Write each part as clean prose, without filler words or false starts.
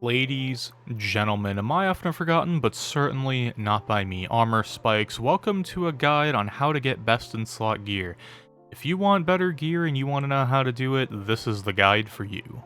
Ladies, gentlemen, am I often forgotten, but certainly not by me, Armor Spikes. Welcome to a guide on how to get best in slot gear. If you want better gear and you want to know how to do it, this is the guide for you.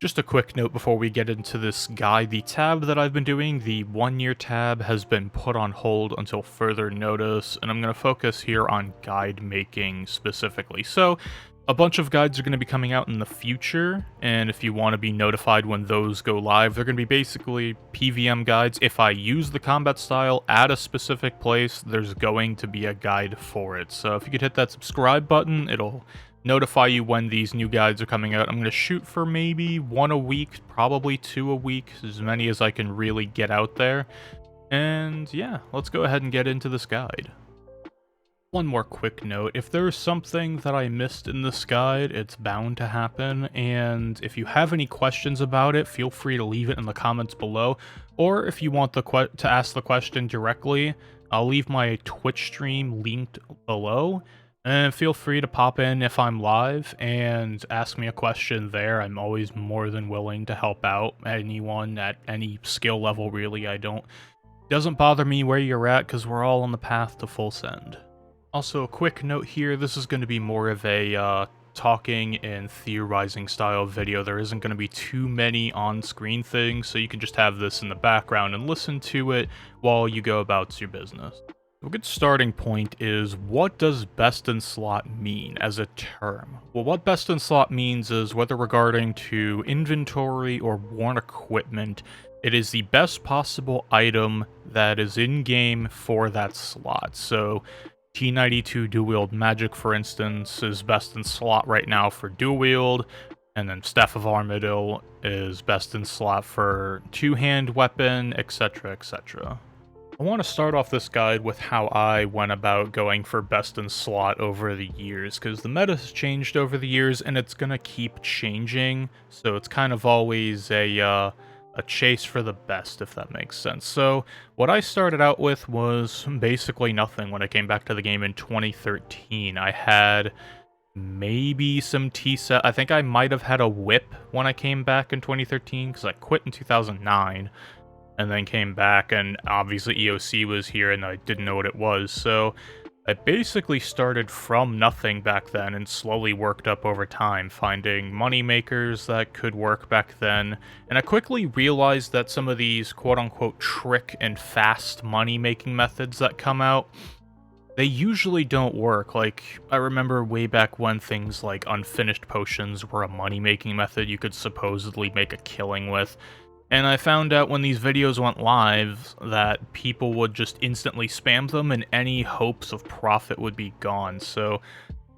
Just a quick note before we get into this guide, the tab that I've been doing, the 1-year tab, has been put on hold until further notice, and I'm going to focus here on guide making specifically. So, a bunch of guides are going to be coming out in the future, and if you want to be notified when those go live, they're going to be basically PVM guides. If I use the combat style at a specific place, there's going to be a guide for it. So if you could hit that subscribe button, it'll notify you when these new guides are coming out. I'm going to shoot for maybe 1 a week, probably 2 a week, as many as I can really get out there. And yeah, let's go ahead and get into this guide. One more quick note, if there's something that I missed in this guide, it's bound to happen, and if you have any questions about it, feel free to leave it in the comments below, or if you want to ask the question directly, I'll leave my Twitch stream linked below, and feel free to pop in if I'm live and ask me a question there. I'm always more than willing to help out anyone at any skill level, really. Doesn't bother me where you're at, because we're all on the path to full send. Also, a quick note here, this is going to be more of a talking and theorizing style video. There isn't going to be too many on-screen things, so you can just have this in the background and listen to it while you go about your business. A good starting point is, what does best in slot mean as a term? Well, what best in slot means is, whether regarding to inventory or worn equipment, it is the best possible item that is in-game for that slot. So, T92 dual-wield magic, for instance, is best in slot right now for dual-wield, and then Staff of Armadyl is best in slot for two-hand weapon, etc, etc. I want to start off this guide with how I went about going for best in slot over the years, because the meta has changed over the years, and it's going to keep changing, so it's kind of always a chase for the best, if that makes sense. So what I started out with was basically nothing when I came back to the game in 2013. I had maybe some T-set. I think I might have had a whip when I came back in 2013, because I quit in 2009 and then came back, and obviously EOC was here and I didn't know what it was. So I basically started from nothing back then and slowly worked up over time, finding money makers that could work back then, and I quickly realized that some of these quote-unquote trick and fast money-making methods that come out, they usually don't work. Like, I remember way back when things like unfinished potions were a money-making method you could supposedly make a killing with. And I found out when these videos went live that people would just instantly spam them and any hopes of profit would be gone. So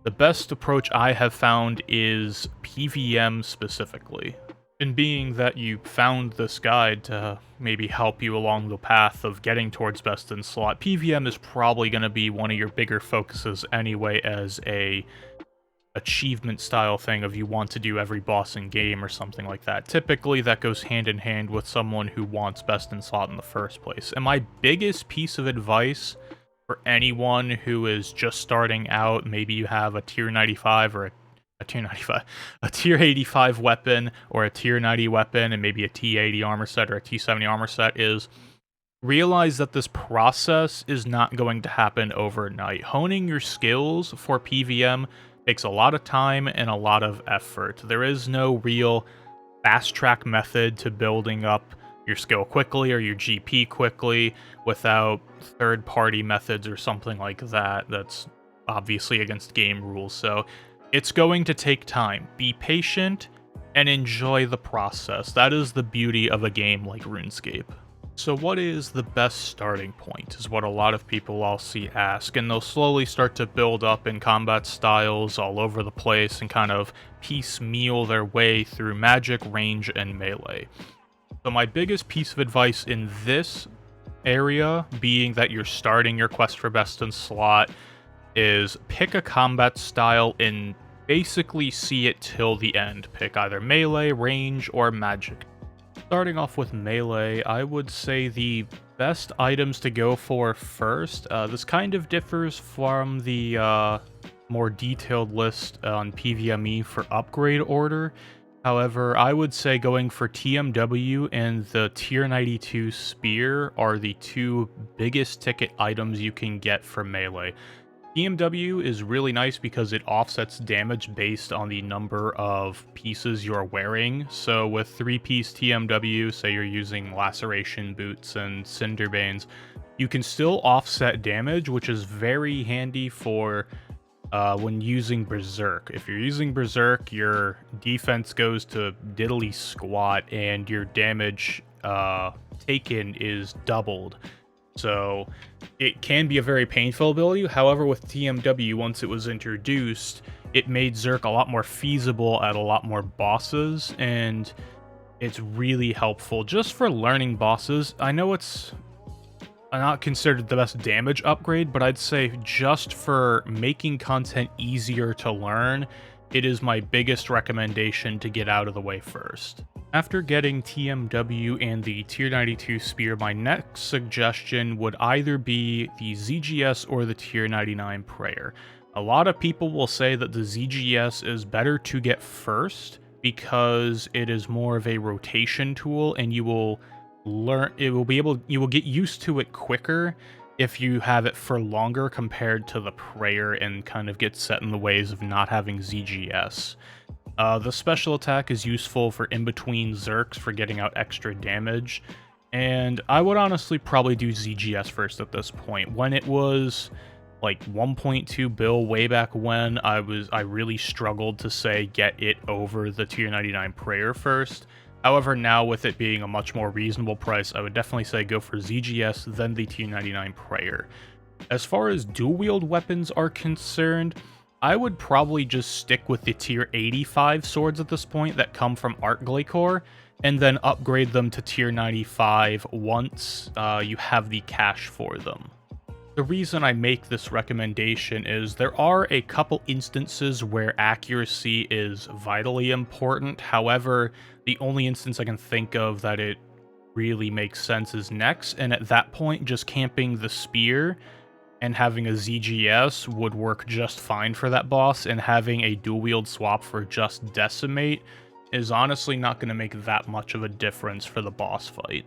the best approach I have found is PVM specifically. And being that you found this guide to maybe help you along the path of getting towards best in slot, PVM is probably going to be one of your bigger focuses anyway, as a achievement style thing of you want to do every boss in game or something like that. Typically that goes hand in hand with someone who wants best in slot in the first place. And my biggest piece of advice for anyone who is just starting out, maybe you have a tier 95 or a tier 85 weapon or a tier 90 weapon and maybe a T80 armor set or a T70 armor set, is realize that this process is not going to happen overnight. Honing your skills for PVM takes a lot of time and a lot of effort. There is no real fast track method to building up your skill quickly or your GP quickly without third-party methods or something like that. That's obviously against game rules. So it's going to take time. Be patient and enjoy the process. That is the beauty of a game like RuneScape. So what is the best starting point, is what a lot of people I'll see ask, and they'll slowly start to build up in combat styles all over the place and kind of piecemeal their way through magic, range, and melee. So my biggest piece of advice in this area, being that you're starting your quest for best in slot, is pick a combat style and basically see it till the end. Pick either melee, range, or magic. Starting off with melee, I would say the best items to go for first, this kind of differs from the more detailed list on PVME for upgrade order, However, I would say going for TMW and the Tier 92 Spear are the two biggest ticket items you can get for melee. TMW is really nice because it offsets damage based on the number of pieces you're wearing. So with 3-piece TMW, say you're using Laceration Boots and Cinderbanes, you can still offset damage, which is very handy for when using Berserk. If you're using Berserk, your defense goes to diddly squat and your damage taken is doubled. So it can be a very painful ability. However, with TMW, once it was introduced, it made Zerk a lot more feasible at a lot more bosses, and it's really helpful just for learning bosses. I know it's not considered the best damage upgrade, but I'd say just for making content easier to learn, it is my biggest recommendation to get out of the way first. After getting TMW and the Tier 92 Spear, my next suggestion would either be the ZGS or the Tier 99 Prayer. A lot of people will say that the ZGS is better to get first because it is more of a rotation tool and you will get used to it quicker if you have it for longer compared to the Prayer and kind of get set in the ways of not having ZGS. The special attack is useful for in-between Zerks for getting out extra damage, and I would honestly probably do ZGS first at this point. When it was like 1.2 bill way back when, I really struggled to say get it over the Tier 99 Prayer first. However, now with it being a much more reasonable price, I would definitely say go for ZGS, then the Tier 99 Prayer. As far as dual-wield weapons are concerned, I would probably just stick with the Tier 85 swords at this point that come from Art Glacier, and then upgrade them to Tier 95 once you have the cash for them. The reason I make this recommendation is there are a couple instances where accuracy is vitally important. However, the only instance I can think of that it really makes sense is Nex, and at that point, just camping the spear and having a ZGS would work just fine for that boss, and having a dual-wield swap for just Decimate is honestly not going to make that much of a difference for the boss fight.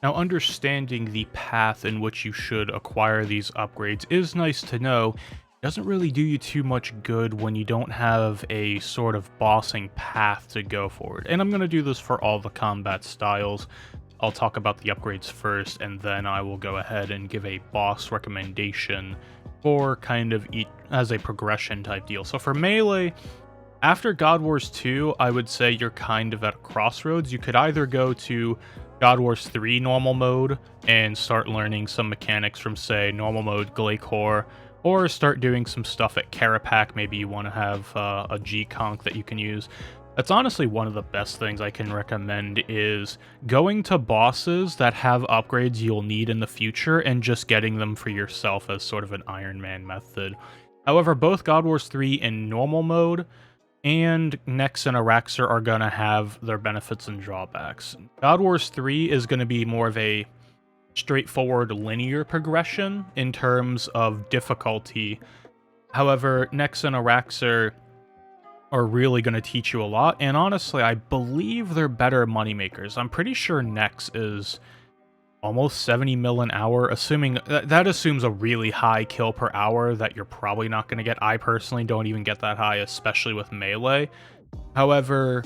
Now, understanding the path in which you should acquire these upgrades is nice to know. It doesn't really do you too much good when you don't have a sort of bossing path to go forward. And I'm going to do this for all the combat styles. I'll talk about the upgrades first, and then I will go ahead and give a boss recommendation for kind of each as a progression type deal. So for melee, after God Wars 2, I would say you're kind of at a crossroads. You could either go to God Wars 3 normal mode and start learning some mechanics from, say, normal mode Glacier, or start doing some stuff at Carapac. Maybe you want to have a G-Conk that you can use. That's honestly one of the best things I can recommend, is going to bosses that have upgrades you'll need in the future and just getting them for yourself as sort of an Iron Man method. However, both God Wars 3 in normal mode and Nex and Araxer are going to have their benefits and drawbacks. God Wars 3 is going to be more of a straightforward linear progression in terms of difficulty. However, Nex and Araxer are really going to teach you a lot, and honestly, I believe they're better moneymakers. I'm pretty sure Nex is almost 70 mil an hour, assuming that assumes a really high kill per hour that you're probably not going to get. I personally don't even get that high, especially with melee. However,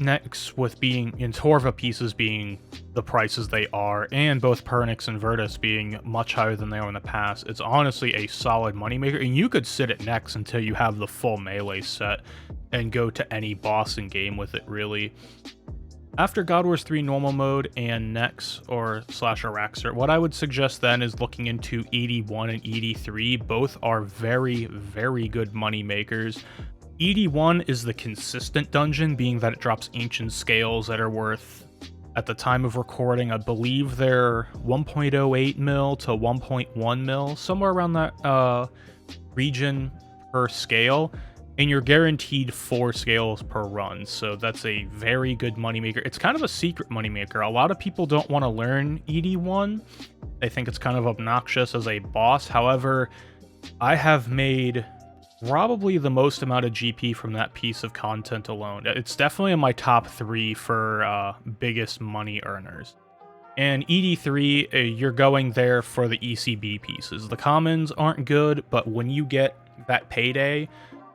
Nex, with being in Torva pieces being the prices they are, and both Pernix and Virtus being much higher than they are in the past, it's honestly a solid moneymaker, and you could sit at Nex until you have the full melee set and go to any boss in game with it, really. After God Wars 3 normal mode and Nex or slash Araxer, what I would suggest then is looking into ED1 and ED3. Both are very, very good money makers. ED1 is the consistent dungeon, being that it drops ancient scales that are worth, at the time of recording, I believe they're 1.08 mil to 1.1 mil, somewhere around that region per scale. And you're guaranteed 4 scales per run, so that's a very good moneymaker. It's kind of a secret moneymaker. A lot of people don't want to learn ED1. They think it's kind of obnoxious as a boss. However, I have made probably the most amount of GP from that piece of content alone. It's definitely in my top 3 for biggest money earners. And ED3, you're going there for the ECB pieces. The commons aren't good, but when you get that payday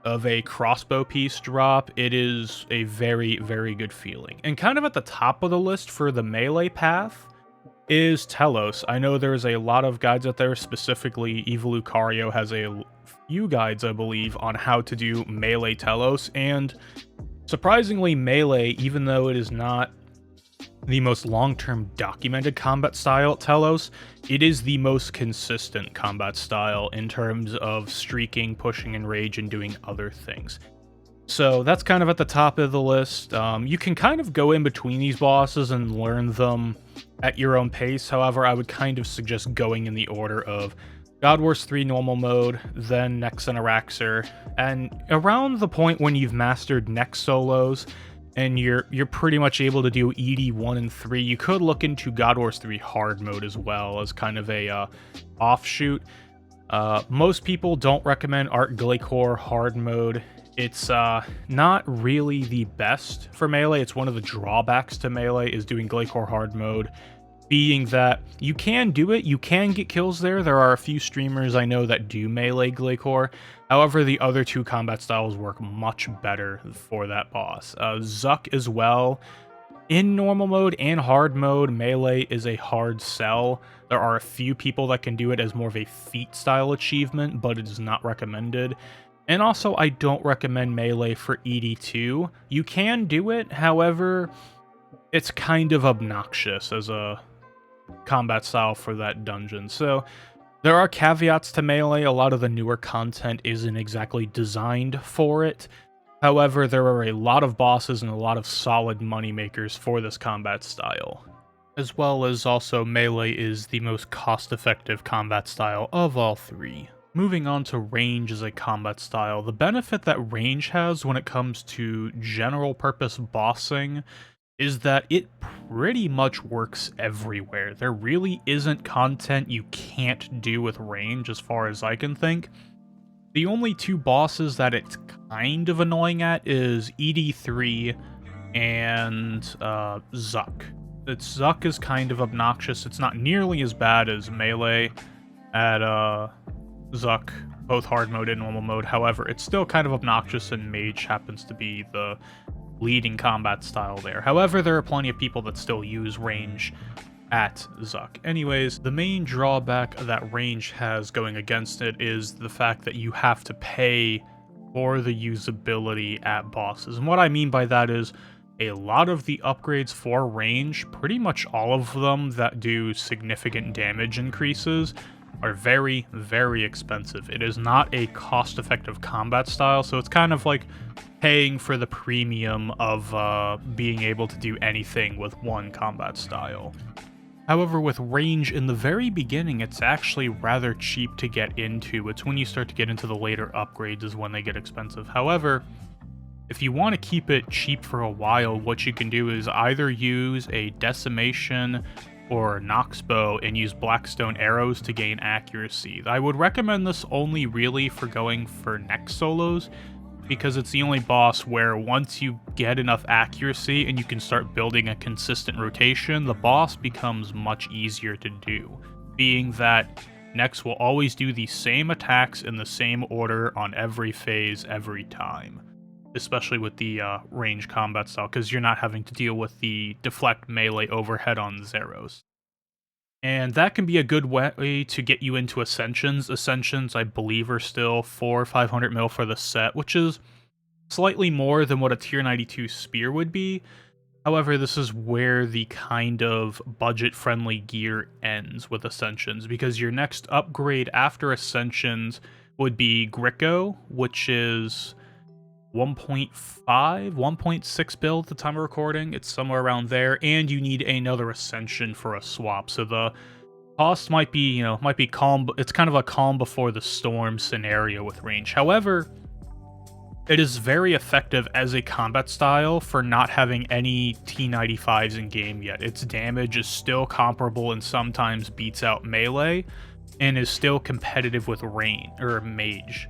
of a crossbow piece drop, it is a very, very good feeling. And kind of at the top of the list for the melee path is Telos. I know there's a lot of guides out there, specifically Evil Lucario has a few guides, I believe, on how to do melee Telos, and surprisingly, melee, even though it is not the most long-term documented combat style at Telos, it is the most consistent combat style in terms of streaking, pushing in rage, and doing other things. So that's kind of at the top of the list. You can kind of go in between these bosses and learn them at your own pace. However, I would kind of suggest going in the order of God Wars 3 normal mode, then Nex and Araxer, and around the point when you've mastered Nex solos and you're pretty much able to do ED 1 and 3, you could look into God Wars 3 hard mode as well as kind of a offshoot. Most people don't recommend Art Glaycore hard mode. It's not really the best for melee. It's one of the drawbacks to melee is doing Glaycore hard mode, being that you can do it, you can get kills there. There are a few streamers I know that do melee Glaycore. However, the other two combat styles work much better for that boss. Zuck as well. In normal mode and hard mode, melee is a hard sell. There are a few people that can do it as more of a feat style achievement, but it is not recommended. And also, I don't recommend melee for ED2. You can do it, however, it's kind of obnoxious as a combat style for that dungeon. So there are caveats to melee. A lot of the newer content isn't exactly designed for it. However, there are a lot of bosses and a lot of solid moneymakers for this combat style. As well as also melee is the most cost-effective combat style of all three. Moving on to range as a combat style, the benefit that range has when it comes to general purpose bossing is that it pretty much works everywhere. There really isn't content you can't do with range as far as I can think. The only two bosses that it's kind of annoying at is ED3 and Zuck. Zuck is kind of obnoxious. It's not nearly as bad as melee at Zuck, both hard mode and normal mode. However, it's still kind of obnoxious, and mage happens to be the leading combat style there. However, there are plenty of people that still use range at Zuck. Anyways, the main drawback that range has going against it is the fact that you have to pay for the usability at bosses. And what I mean by that is a lot of the upgrades for range, pretty much all of them that do significant damage increases, are very, very expensive. It is not a cost-effective combat style, so it's kind of like paying for the premium of being able to do anything with one combat style. However, with range in the very beginning, it's actually rather cheap to get into. It's when you start to get into the later upgrades is when they get expensive. However, if you want to keep it cheap for a while, what you can do is either use a Decimation or Nox bow and use Blackstone arrows to gain accuracy. I would recommend this only really for going for Nex solos, because it's the only boss where once you get enough accuracy and you can start building a consistent rotation, the boss becomes much easier to do, being that Nex will always do the same attacks in the same order on every phase every time, especially with the range combat style, because you're not having to deal with the deflect melee overhead on Zeros. And that can be a good way to get you into Ascensions. Ascensions, I believe, are still 400 or 500 mil for the set, which is slightly more than what a tier 92 spear would be. However, this is where the kind of budget-friendly gear ends with Ascensions, because your next upgrade after Ascensions would be Gricko, which is 1.5, 1.6 build at the time of recording. It's somewhere around there, and you need another Ascension for a swap. So the cost might be, might be calm. It's kind of a calm before the storm scenario with range. However, it is very effective as a combat style for not having any T95s in game yet. Its damage is still comparable and sometimes beats out melee, and is still competitive with range or mage.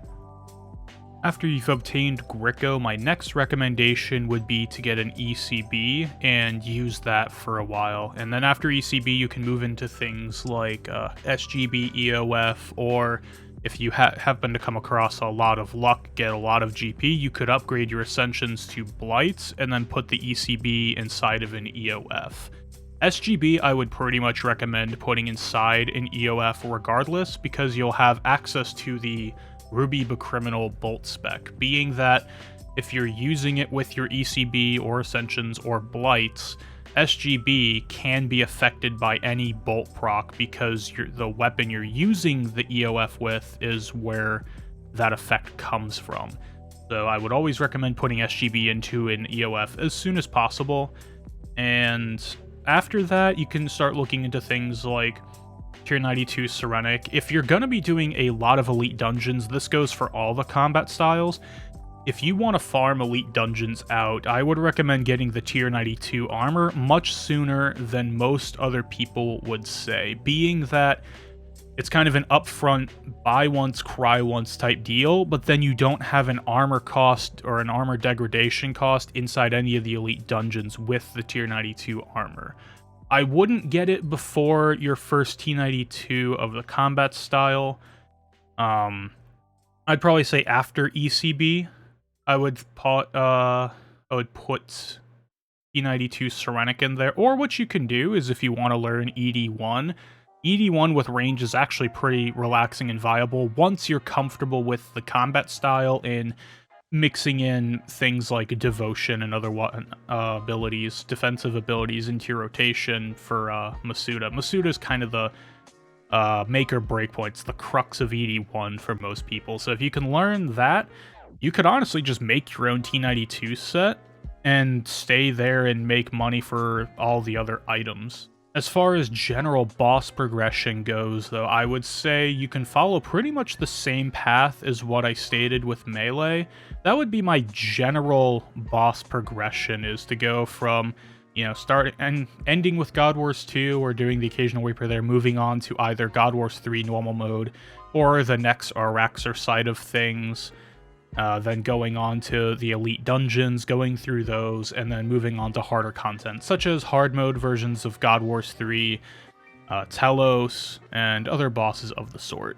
After you've obtained Gricko, my next recommendation would be to get an ECB and use that for a while. And then after ECB, you can move into things like SGB, EOF, or if you happen to come across a lot of luck, get a lot of GP, you could upgrade your Ascensions to Blights and then put the ECB inside of an EOF. SGB, I would pretty much recommend putting inside an EOF regardless, because you'll have access to the Ruby Criminal Bolt spec, being that if you're using it with your ECB or Ascensions or Blights, SGB can be affected by any bolt proc because the weapon you're using the EOF with is where that effect comes from. So I would always recommend putting SGB into an EOF as soon as possible, and after that you can start looking into things like Tier 92 Serenic. If you're going to be doing a lot of elite dungeons, this goes for all the combat styles. If you want to farm elite dungeons out, I would recommend getting the Tier 92 armor much sooner than most other people would say, being that it's kind of an upfront buy once, cry once type deal, but then you don't have an armor cost or an armor degradation cost inside any of the elite dungeons with the Tier 92 armor. I wouldn't get it before your first T92 of the combat style. I'd probably say after ECB, I would put T92 Serenic in there. Or what you can do is if you want to learn ED1, ED1 with range is actually pretty relaxing and viable once you're comfortable with the combat style and mixing in things like devotion and other abilities, defensive abilities into your rotation for Masuda. Masuda is kind of the make or break point. It's the crux of ED1 for most people. So if you can learn that, you could honestly just make your own T92 set and stay there and make money for all the other items. As far as general boss progression goes, though, I would say you can follow pretty much the same path as what I stated with Melee. That would be my general boss progression, is to go from, ending with God Wars 2 or doing the occasional Reaper there, moving on to either God Wars 3 normal mode or the next Araxer side of things. Then going on to the elite dungeons, going through those, and then moving on to harder content, such as hard mode versions of God Wars 3, Telos, and other bosses of the sort.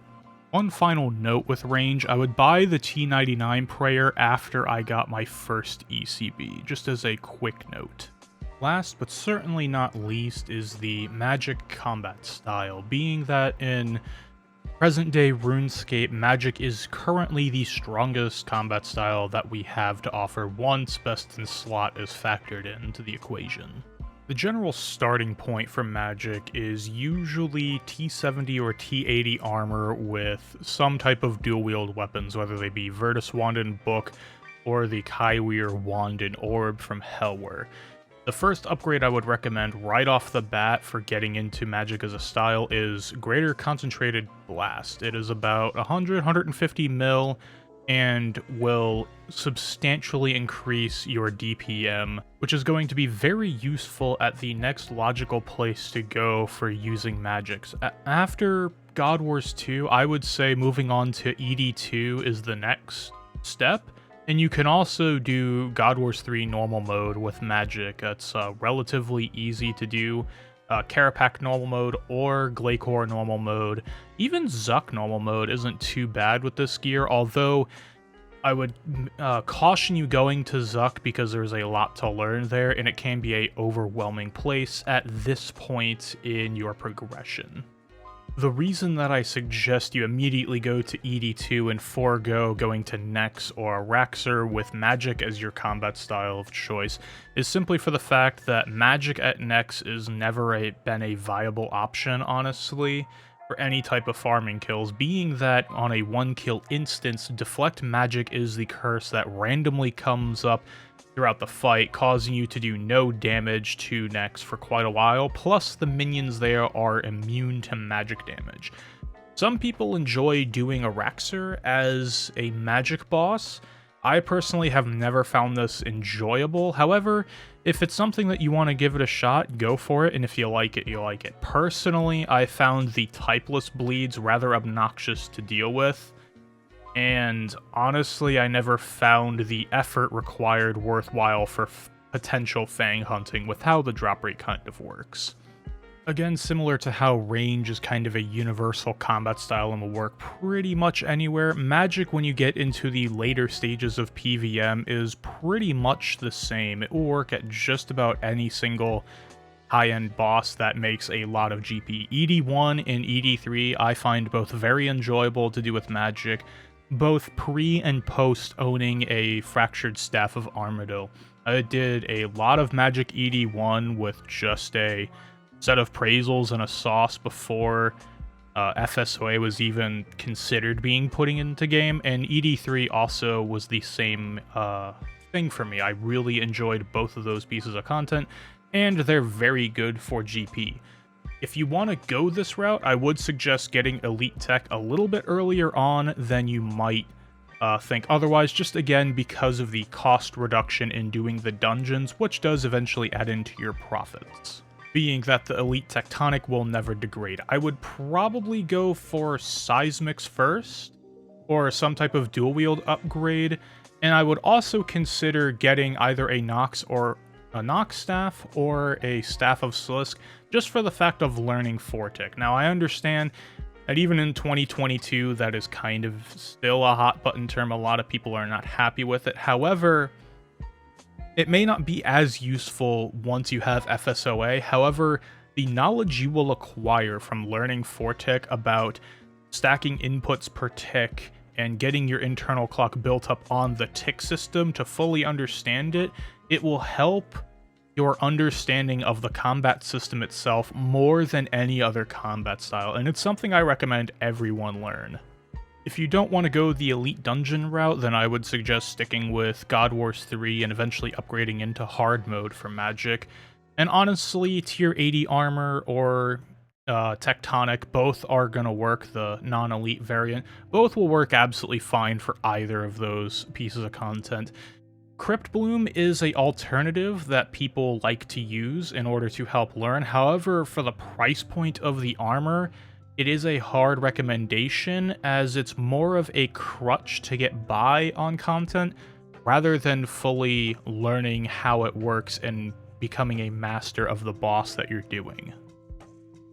One final note with range, I would buy the T99 Prayer after I got my first ECB, just as a quick note. Last but certainly not least is the magic combat style, being that in present-day RuneScape, magic is currently the strongest combat style that we have to offer once best in slot is factored into the equation. The general starting point for magic is usually T70 or T80 armor with some type of dual-wield weapons, whether they be Virtus Wand and Book or the Kaiwir Wand and Orb from Hellware. The first upgrade I would recommend right off the bat for getting into magic as a style is Greater Concentrated Blast. It is about 100-150 mil and will substantially increase your DPM, which is going to be very useful at the next logical place to go for using magics. After God Wars 2, I would say moving on to ED2 is the next step. And you can also do God Wars 3 normal mode with magic. It's relatively easy to do. Carapac normal mode or Glacor normal mode. Even Zuck normal mode isn't too bad with this gear, although I would caution you going to Zuck because there's a lot to learn there, and it can be an overwhelming place at this point in your progression. The reason that I suggest you immediately go to ED2 and forego going to Nex or Araxer with magic as your combat style of choice is simply for the fact that magic at Nex is never been a viable option, honestly, for any type of farming kills, being that on a 1-kill instance, Deflect Magic is the curse that randomly comes up throughout the fight, causing you to do no damage to Nex for quite a while, plus the minions there are immune to magic damage. Some people enjoy doing Araxer as a magic boss. I personally have never found this enjoyable. However, if it's something that you want to give it a shot, go for it, and if you like it, you like it. Personally, I found the typeless bleeds rather obnoxious to deal with, and honestly, I never found the effort required worthwhile for potential fang hunting with how the drop rate kind of works. Again, similar to how range is kind of a universal combat style and will work pretty much anywhere, magic when you get into the later stages of PvM is pretty much the same. It will work at just about any single high-end boss that makes a lot of GP. ED1 and ED3 I find both very enjoyable to do with magic, both pre and post owning a Fractured Staff of Armadyl. I did a lot of magic ED1 with just a set of praisals and a sauce before FSOA was even considered being putting into game, and ED3 also was the same thing for me. I really enjoyed both of those pieces of content, and they're very good for GP. If you want to go this route, I would suggest getting Elite Tech a little bit earlier on than you might think otherwise, just again because of the cost reduction in doing the dungeons, which does eventually add into your profits. Being that the Elite Tectonic will never degrade, I would probably go for Seismics first, or some type of dual wield upgrade, and I would also consider getting either a Nox Staff or a Staff of Silisk, just for the fact of learning Fortic. Now, I understand that even in 2022, that is kind of still a hot button term. A lot of people are not happy with it. However, it may not be as useful once you have FSOA. However, the knowledge you will acquire from learning Fortic about stacking inputs per tick and getting your internal clock built up on the tick system to fully understand it, it will help your understanding of the combat system itself more than any other combat style, and it's something I recommend everyone learn. If you don't want to go the Elite Dungeon route, then I would suggest sticking with God Wars 3 and eventually upgrading into hard mode for magic. And honestly, tier 80 armor or Tectonic, both are going to work, the non-elite variant. Both will work absolutely fine for either of those pieces of content. Crypt Bloom is an alternative that people like to use in order to help learn. However, for the price point of the armor, it is a hard recommendation, as it's more of a crutch to get by on content rather than fully learning how it works and becoming a master of the boss that you're doing.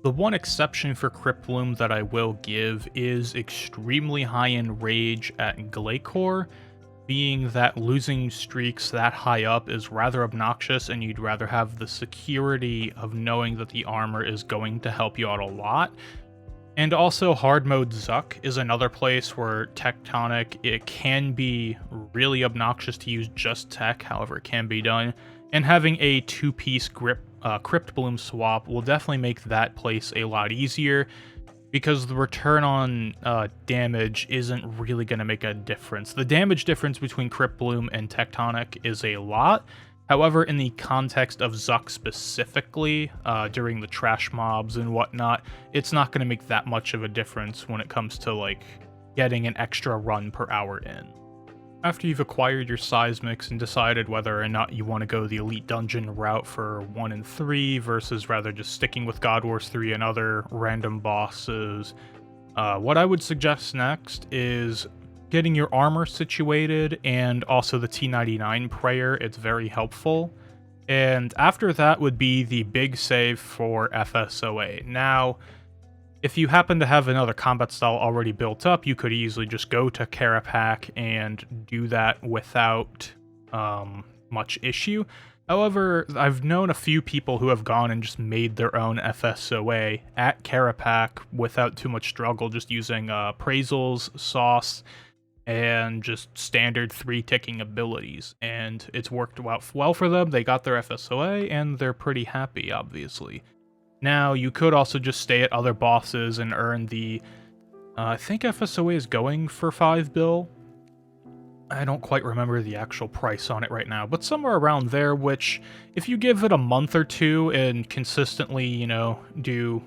The one exception for Crypt Bloom that I will give is extremely high in rage at Glacor, being that losing streaks that high up is rather obnoxious, and you'd rather have the security of knowing that the armor is going to help you out a lot. And also, hard mode Zuck is another place where Tectonic, it can be really obnoxious to use just tech, however it can be done. And having a two-piece Crypt Bloom swap will definitely make that place a lot easier, because the return on damage isn't really going to make a difference. The damage difference between Crypt Bloom and Tectonic is a lot. However, in the context of Zuck specifically, during the trash mobs and whatnot, it's not going to make that much of a difference when it comes to, like, getting an extra run per hour in. After you've acquired your Seismics and decided whether or not you want to go the Elite Dungeon route for 1 and 3 versus rather just sticking with God Wars 3 and other random bosses, what I would suggest next is getting your armor situated and also the T99 prayer. It's very helpful. And after that would be the big save for FSOA. Now, if you happen to have another combat style already built up, you could easily just go to Karapak and do that without much issue. However, I've known a few people who have gone and just made their own FSOA at Karapak without too much struggle, just using appraisals, sauce, and just standard 3-ticking abilities. And it's worked out well for them. They got their FSOA, and they're pretty happy, obviously. Now, you could also just stay at other bosses and earn the... I think FSOA is going for 5 bill. I don't quite remember the actual price on it right now, but somewhere around there, which, if you give it a month or two and consistently, you know, do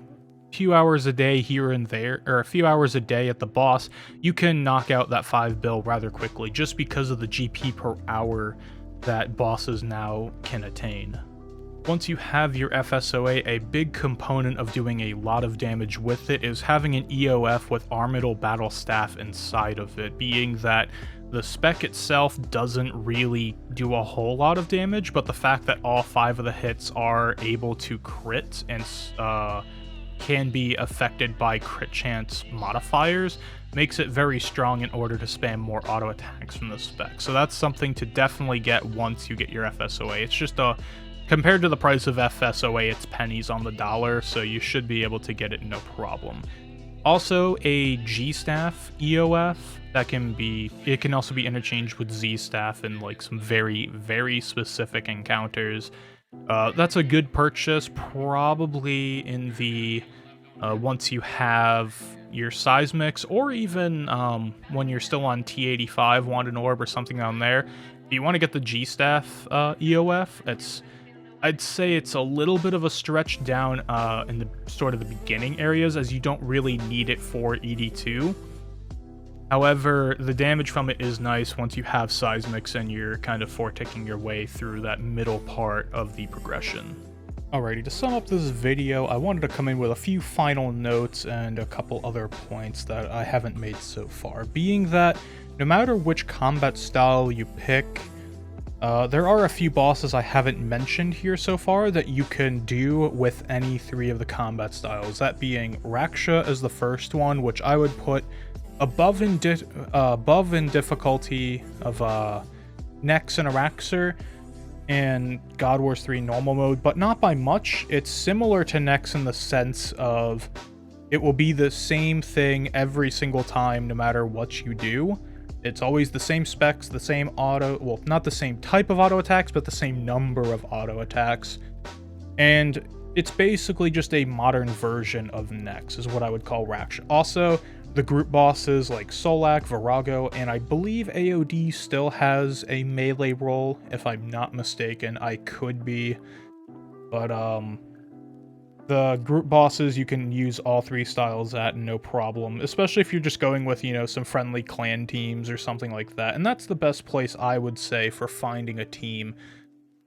a few hours a day here and there, or a few hours a day at the boss, you can knock out that 5 bill rather quickly, just because of the GP per hour that bosses now can attain. Once you have your FSOA, a big component of doing a lot of damage with it is having an EOF with Armital Battle Staff inside of it, being that the spec itself doesn't really do a whole lot of damage, but the fact that all 5 of the hits are able to crit and can be affected by crit chance modifiers makes it very strong in order to spam more auto attacks from the spec. So that's something to definitely get once you get your FSOA. It's just compared to the price of FSOA, it's pennies on the dollar, so you should be able to get it no problem. Also, a G-Staff EOF, it can also be interchanged with Z-Staff in like some very, very specific encounters. That's a good purchase, probably in the, once you have your seismics, or even when you're still on T85, Wand and Orb or something down there. If you want to get the G-Staff EOF, I'd say it's a little bit of a stretch down in the sort of the beginning areas, as you don't really need it for ED2. However, the damage from it is nice once you have seismics and you're kind of four-ticking your way through that middle part of the progression. Alrighty, to sum up this video, I wanted to come in with a few final notes and a couple other points that I haven't made so far, being that no matter which combat style you pick, there are a few bosses I haven't mentioned here so far that you can do with any 3 of the combat styles, that being Raksha as the first one, which I would put above in difficulty of Nex and Araxer and God Wars 3 normal mode, but not by much. It's similar to Nex in the sense of it will be the same thing every single time no matter what you do. It's always the same specs, the same well, not the same type of auto attacks, but the same number of auto attacks. And it's basically just a modern version of Nex, is what I would call Raksha. Also, the group bosses like Solak, Virago, and I believe AOD still has a melee role, if I'm not mistaken. I could be. But, the group bosses, you can use all 3 styles at no problem, especially if you're just going with, you know, some friendly clan teams or something like that. And that's the best place, I would say, for finding a team,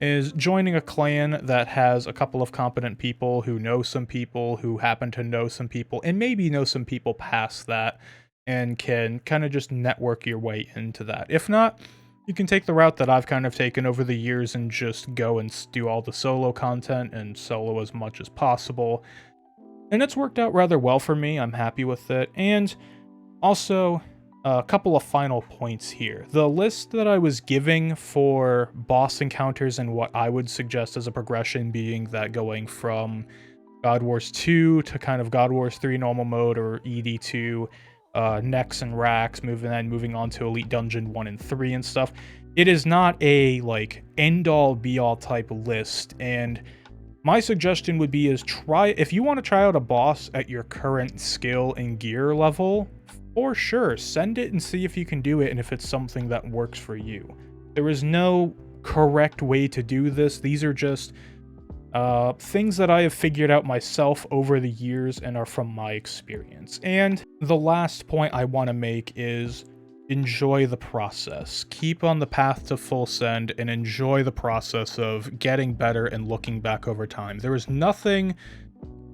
is joining a clan that has a couple of competent people who know some people who happen to know some people, and maybe know some people past that, and can kind of just network your way into that. If not, you can take the route that I've kind of taken over the years and just go and do all the solo content and solo as much as possible. And it's worked out rather well for me. I'm happy with it. And also, a couple of final points here. The list that I was giving for boss encounters and what I would suggest as a progression, being that going from God Wars 2 to kind of God Wars 3 normal mode or ED2, Nex and Rax, moving on to Elite Dungeon 1 and 3 and stuff. It is not a like end-all be-all type list, and my suggestion would be is if you want to try out a boss at your current skill and gear level, for sure, send it and see if you can do it and if it's something that works for you. There is no correct way to do this. These are just things that I have figured out myself over the years and are from my experience. And the last point I want to make is enjoy the process. Keep on the path to full send and enjoy the process of getting better and looking back over time. There is nothing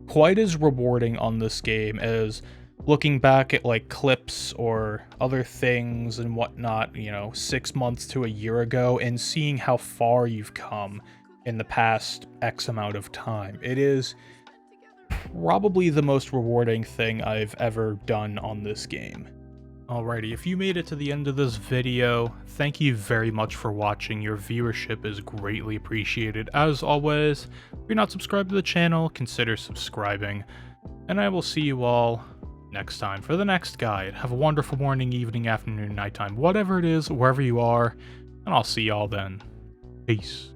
quite as rewarding on this game as looking back at like clips or other things and whatnot, you know, 6 months to a year ago, and seeing how far you've come in the past X amount of time. It is probably the most rewarding thing I've ever done on this game. Alrighty, if you made it to the end of this video, thank you very much for watching. Your viewership is greatly appreciated. As always, if you're not subscribed to the channel, consider subscribing, and I will see you all next time for the next guide. Have a wonderful morning, evening, afternoon, nighttime, whatever it is, wherever you are, and I'll see y'all then. Peace.